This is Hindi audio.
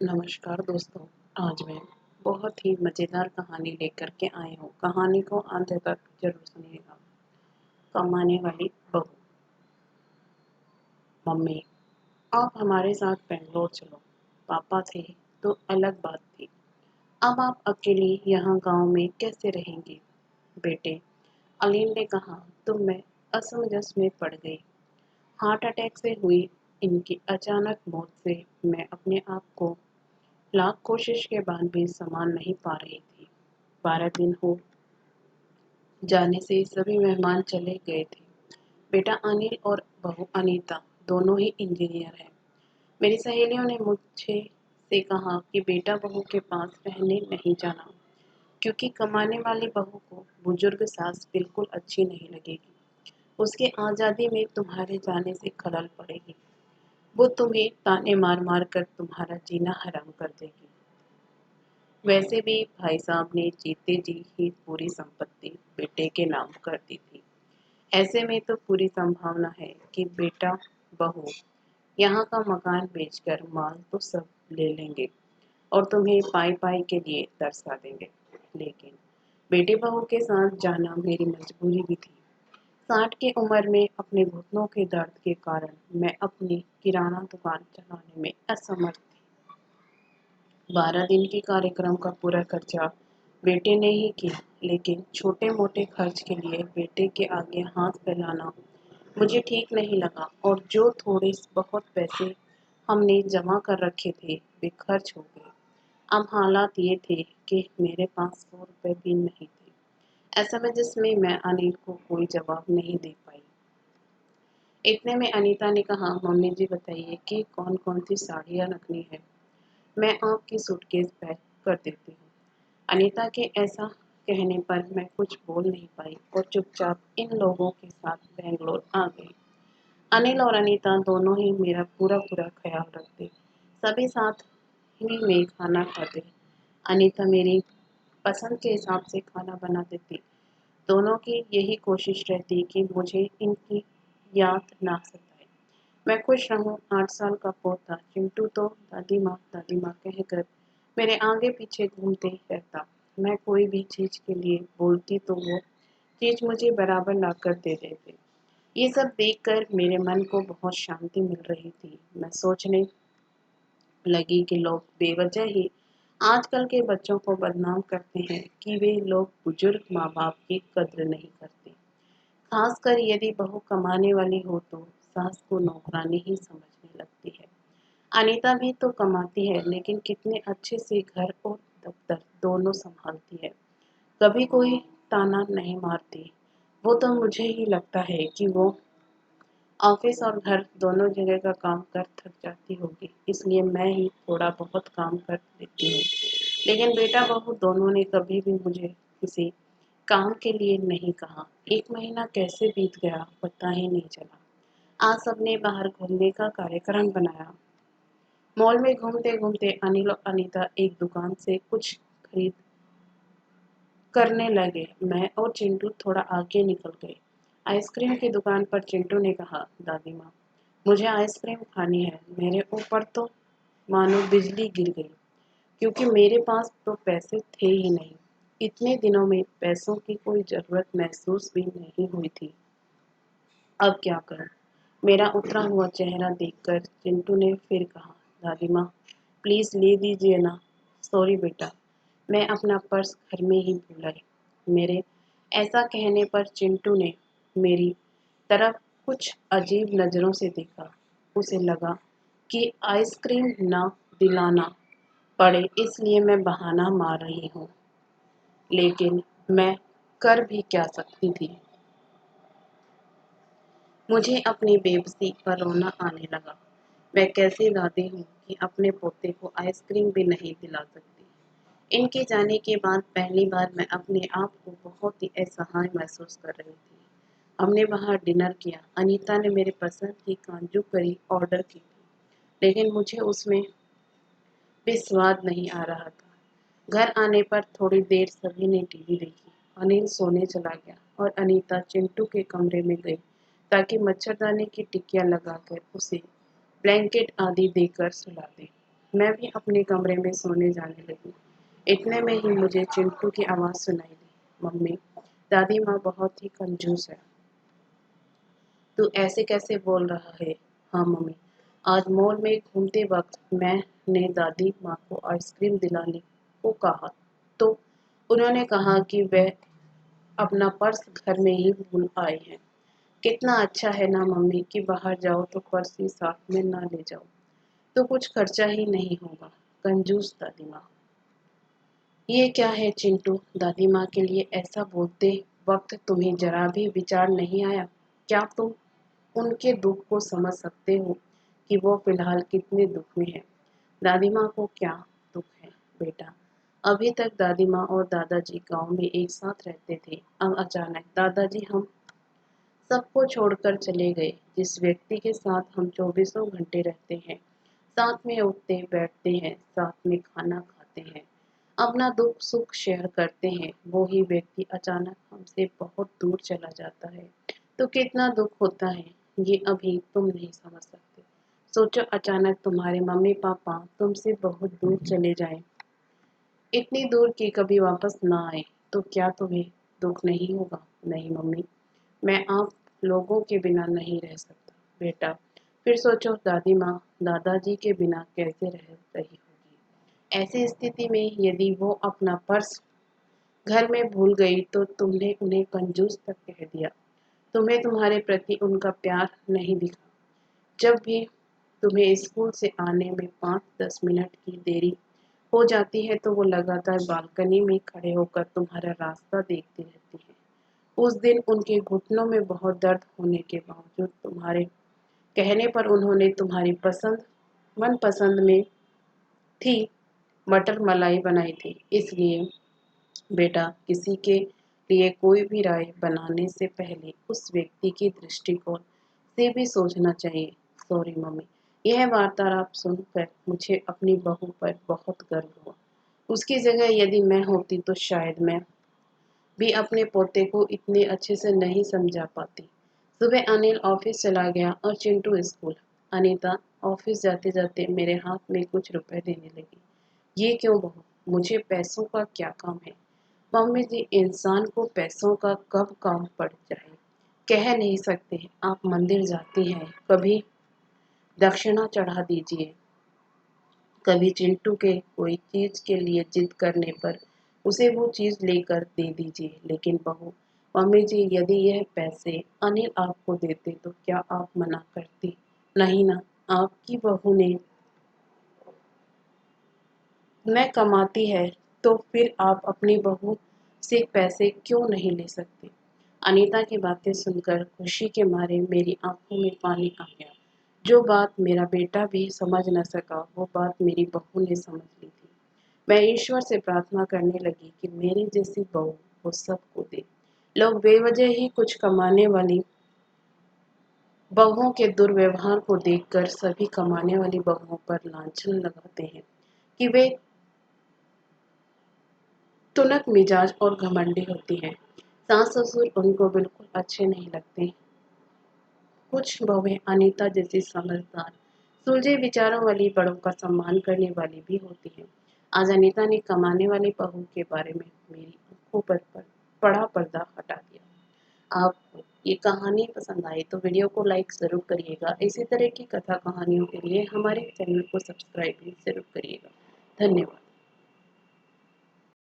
नमस्कार दोस्तों। आज मैं बहुत ही मज़ेदार कहानी लेकर के आई हूँ। कहानी को अंत तक ज़रूर सुनिएगा। कमाने वाली बहू। मम्मी, आप हमारे साथ बेंगलोर चलो। पापा थे तो अलग बात थी। अब आप अकेली यहाँ गांव में कैसे रहेंगी? बेटे, अलीन ने कहा तो मैं असमंजस में पड़ गई। हार्ट अटैक से हुई इनकी अचानक मौत से मैं अपने आप को लाख कोशिश के बाद भी संभाल नहीं पा रही थी। 12 दिन हो जाने से सभी मेहमान चले गए थे। बेटा अनिल और बहू अनीता दोनों ही इंजीनियर हैं। मेरी सहेलियों ने मुझे से कहा कि बेटा बहू के पास रहने नहीं जाना, क्योंकि कमाने वाली बहू को बुजुर्ग सास बिल्कुल अच्छी नहीं लगेगी। उसकी आज़ादी में तुम्हारे जाने से खलल पड़ेगी। वो तुम्हें ताने मार मार कर तुम्हारा जीना हराम कर देगी। वैसे भी भाई साहब ने जीते जी ही पूरी संपत्ति बेटे के नाम कर दी थी। ऐसे में तो पूरी संभावना है कि बेटा बहू यहाँ का मकान बेचकर माल तो सब ले लेंगे और तुम्हें पाई पाई के लिए तरसा देंगे। लेकिन बेटे बहू के साथ जाना मेरी मजबूरी भी थी। 60 की उम्र में अपने घुटनों के दर्द के कारण मैं अपनी किराना दुकान चलाने में असमर्थ थी। 12 दिन के कार्यक्रम का पूरा खर्चा बेटे ने ही किया, लेकिन छोटे मोटे खर्च के लिए बेटे के आगे हाथ फैलाना मुझे ठीक नहीं लगा और जो थोड़े बहुत पैसे हमने जमा कर रखे थे वे खर्च हो गए। अब हालात ये थे कि मेरे पास 100 रुपए भी नहीं थे। ऐसा में जिसमें मैं अनिल को कोई जवाब नहीं दे पाई। इतने में अनीता ने कहा, मम्मी जी बताइए कि कौन कौन सी साड़ियाँ रखनी है, मैं आपकी सूटकेस पैक कर देती हूँ। अनीता के ऐसा कहने पर मैं कुछ बोल नहीं पाई और चुपचाप इन लोगों के साथ बेंगलोर आ गई। अनिल और अनीता दोनों ही मेरा पूरा पूरा ख्याल रखते। सभी साथ ही में खाना खाते। अनीता मेरी पसंद के हिसाब से खाना बना देती। दोनों की यही कोशिश रहती कि मुझे इनकी याद ना सताए। मैं खुश रहूं। 8 साल का पोता चिंटू तो दादी माँ कहकर मेरे आगे पीछे घूमते रहता। मैं कोई भी चीज के लिए बोलती तो वो चीज मुझे बराबर ला कर दे देते। ये सब देखकर मेरे मन को बहुत शांति मिल रही थी। मैं सोचने लगी कि लोग बेवजह ही आजकल के बच्चों को बदनाम करते हैं कि वे लोग बुजुर्ग माँ बाप की कद्र नहीं करते। खासकर यदि बहू कमाने वाली हो तो सास को नौकरानी ही समझने लगती है। अनीता भी तो कमाती है, लेकिन कितने अच्छे से घर और दफ्तर दोनों संभालती है। कभी कोई ताना नहीं मारती। वो तो मुझे ही लगता है कि वो ऑफिस और घर दोनों जगह का काम कर थक जाती होगी, इसलिए मैं ही थोड़ा बहुत काम कर देती हूँ। लेकिन बेटा बहू दोनों ने कभी भी मुझे किसी काम के लिए नहीं कहा। 1 महीना कैसे बीत गया पता ही नहीं चला। आज सबने बाहर घूमने का कार्यक्रम बनाया। मॉल में घूमते घूमते अनिल और अनीता एक दुकान से कुछ खरीद करने लगे। मैं और चिंटू थोड़ा आगे निकल गए। आइसक्रीम की दुकान पर चिंटू ने कहा, दादी माँ, मुझे आइसक्रीम खानी है। मेरे ऊपर तो मानो बिजली गिर गई, क्योंकि मेरे पास तो पैसे थे ही नहीं। इतने दिनों में पैसों की कोई जरूरत महसूस भी नहीं हुई थी। अब क्या करूं? मेरा उतरा हुआ चेहरा देखकर चिंटू ने फिर कहा, दादी माँ, प्लीज ले दीजिए ना। सॉरी बेटा, मैं अपना पर्स घर में ही भूल आई। मेरे ऐसा कहने पर चिंटू ने मेरी तरफ कुछ अजीब नजरों से देखा। उसे लगा कि आइसक्रीम ना दिलाना पड़े इसलिए मैं बहाना मार रही हूँ। लेकिन मैं कर भी क्या सकती थी। मुझे अपनी बेबसी पर रोना आने लगा। मैं कैसी दादी हूँ कि अपने पोते को आइसक्रीम भी नहीं दिला सकती। इनके जाने के बाद पहली बार मैं अपने आप को बहुत ही असहाय महसूस कर रही थी। हमने बाहर डिनर किया। अनीता ने मेरे पसंद की काजू करी ऑर्डर की थी, लेकिन मुझे उसमें भी स्वाद नहीं आ रहा था। घर आने पर थोड़ी देर सभी ने टीवी देखी। अनिल सोने चला गया और अनीता चिंटू के कमरे में गई ताकि मच्छरदानी की टिकिया लगाकर उसे ब्लैंकेट आदि देकर सुला दे। मैं भी अपने कमरे में सोने जाने लगी। इतने में ही मुझे चिंटू की आवाज़ सुनाई दी, मम्मी, दादी माँ बहुत ही कंजूस है। तू ऐसे कैसे बोल रहा है? हाँ मम्मी, आज मॉल में घूमते वक्त मैंने दादी माँ को आइसक्रीम दिलाने को कहा तो उन्होंने कहा कि वह अपना पर्स घर में ही भूल आए हैं। कितना अच्छा है ना मम्मी कि बाहर जाओ तो पर्स ही साथ में ना ले जाओ, तो कुछ खर्चा ही नहीं होगा। कंजूस दादी माँ। ये क्या है चिंटू, दादी माँ के लिए ऐसा बोलते वक्त तुम्हें जरा भी विचार नहीं आया? क्या तुम उनके दुख को समझ सकते हो कि वो फिलहाल कितने दुख में है? दादी माँ को क्या दुख है बेटा? अभी तक दादी माँ और दादाजी गांव में एक साथ रहते थे। अब अचानक दादाजी हम सबको छोड़कर चले गए। जिस व्यक्ति के साथ हम चौबीसों घंटे रहते हैं, साथ में उठते बैठते हैं, साथ में खाना खाते हैं, अपना दुख सुख शेयर करते हैं, वो ही व्यक्ति अचानक हमसे बहुत दूर चला जाता है तो कितना दुख होता है, ये अभी तुम नहीं समझ सकते। सोचो अचानक तुम्हारे मम्मी पापा तुमसे बहुत दूर चले जाएं, इतनी दूर कि कभी वापस ना आए, तो क्या तुम्हें दुख नहीं होगा? नहीं मम्मी, मैं आप लोगों के बिना नहीं रह सकता बेटा। फिर सोचो दादी माँ दादाजी के बिना कैसे रह रही होगी। ऐसी स्थिति में यदि वो अपना पर्स घर में भूल गई तो तुमने उन्हें कंजूस तक कह दिया। तुम्हें तुम्हारे प्रति उनका प्यार नहीं दिखा। जब भी तुम्हें स्कूल से आने में 5-10 मिनट की देरी हो जाती है तो वो लगातार बालकनी में खड़े होकर तुम्हारा रास्ता देखती रहती है। उस दिन उनके घुटनों में बहुत दर्द होने के बावजूद तुम्हारे कहने पर उन्होंने तुम्हारी पसंद मनपसंद में थी मटर मलाई बनाई थी। इसलिए बेटा, किसी के लिए कोई भी राय बनाने से पहले उस व्यक्ति के दृष्टिकोण से भी सोचना चाहिए। सॉरी मम्मी, यह वार्तालाप सुनकर मुझे अपनी बहू पर बहुत गर्व हुआ। उसकी जगह यदि मैं होती तो शायद मैं भी अपने पोते को इतने अच्छे से नहीं समझा पाती। सुबह अनिल ऑफिस चला गया और चिंटू स्कूल। अनीता ऑफिस जाते जाते मेरे हाथ में कुछ रुपए देने लगी। ये क्यों बहू, मुझे पैसों का क्या काम है? मम्मी जी, इंसान को पैसों का कब काम पड़ जाए कह नहीं सकते। आप मंदिर जाती हैं, कभी दक्षिणा चढ़ा दीजिए, कभी चिंटू के कोई चीज के लिए जिद करने पर उसे वो चीज लेकर दे दीजिए। लेकिन बहू, मम्मी जी, यदि यह पैसे अनिल आपको देते तो क्या आप मना करती? नहीं ना, आपकी बहू ने मैं कमाती है तो फिर आप अपनी बहू से पैसे क्यों नहीं ले सकते? अनीता की बातें सुनकर खुशी के मारे मेरी आंखों में पानी आ गया। जो बात मेरा बेटा भी समझ न सका वो बात मेरी बहू ने समझ ली थी। मैं ईश्वर से प्रार्थना करने लगी कि मेरी जैसी बहू वो सबको दे। लोग बेवजह ही कुछ कमाने वाली बहुओं के दुर्व्यवहार को देखकर सभी कमाने वाली बहुओं पर लांछन लगाते हैं कि वे तुनक मिजाज और घमंडी होती हैं। सास ससुर उनको बिल्कुल अच्छे नहीं लगते। कुछ बहुएं अनीता जैसी समझदार, सुलझे विचारों वाली बड़ों का सम्मान करने वाली भी होती हैं। आज अनीता ने कमाने वाली बहू के बारे में मेरी आंखों पर बड़ा पर्दा हटा दिया। आपको ये कहानी पसंद आई तो वीडियो को लाइक ज़रूर करिएगा। इसी तरह की कथा कहानियों के लिए हमारे चैनल को सब्सक्राइब भी ज़रूर करिएगा। धन्यवाद।